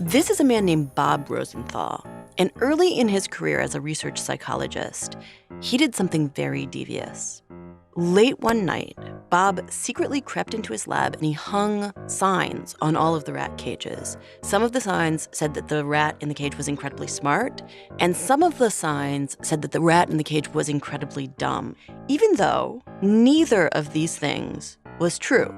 This is a man named Bob Rosenthal. And early in his career as a research psychologist, he did something very devious. Late one night, Bob secretly crept into his lab and he hung signs on all of the rat cages. Some of the signs said that the rat in the cage was incredibly smart, and some of the signs said that the rat in the cage was incredibly dumb, even though neither of these things was true.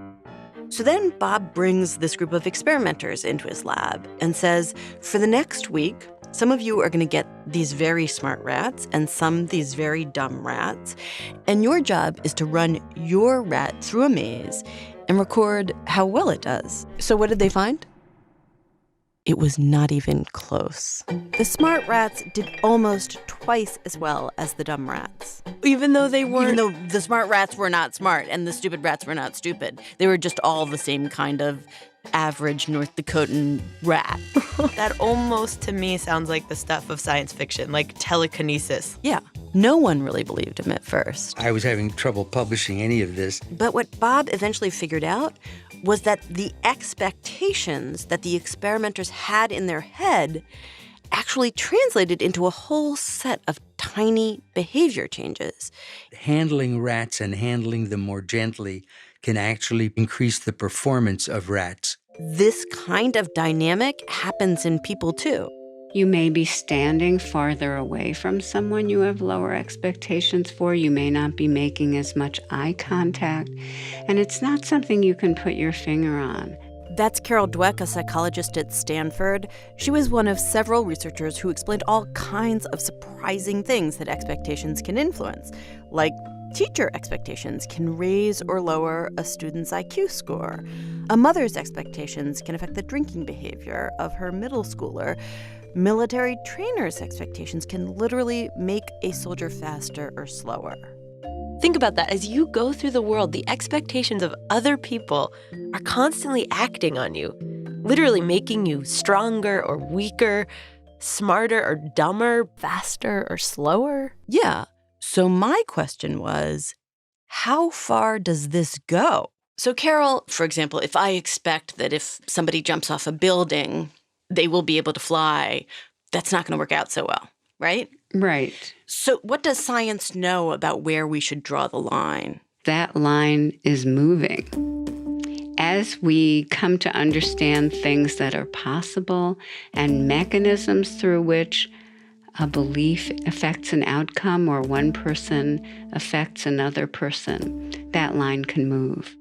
So then Bob brings this group of experimenters into his lab and says, for the next week, some of you are going to get these very smart rats and some these very dumb rats. And your job is to run your rat through a maze and record how well it does. So what did they find? It was not even close. The smart rats did almost twice as well as the dumb rats. Even though the smart rats were not smart and the stupid rats were not stupid. They were just all the same kind of average North Dakotan rat. That almost, to me, sounds like the stuff of science fiction, like telekinesis. Yeah. No one really believed him at first. I was having trouble publishing any of this. But what Bob eventually figured out was that the expectations that the experimenters had in their head actually translated into a whole set of tiny behavior changes. Handling rats and handling them more gently can actually increase the performance of rats. This kind of dynamic happens in people too. You may be standing farther away from someone you have lower expectations for. You may not be making as much eye contact. And it's not something you can put your finger on. That's Carol Dweck, a psychologist at Stanford. She was one of several researchers who explained all kinds of surprising things that expectations can influence, like teacher expectations can raise or lower a student's IQ score. A mother's expectations can affect the drinking behavior of her middle schooler. Military trainers' expectations can literally make a soldier faster or slower. Think about that. As you go through the world, the expectations of other people are constantly acting on you, literally making you stronger or weaker, smarter or dumber, faster or slower. Yeah. So my question was, how far does this go? So Carol, for example, if I expect that if somebody jumps off a building, they will be able to fly, that's not going to work out so well, right? Right. So what does science know about where we should draw the line? That line is moving. As we come to understand things that are possible and mechanisms through which a belief affects an outcome or one person affects another person, that line can move.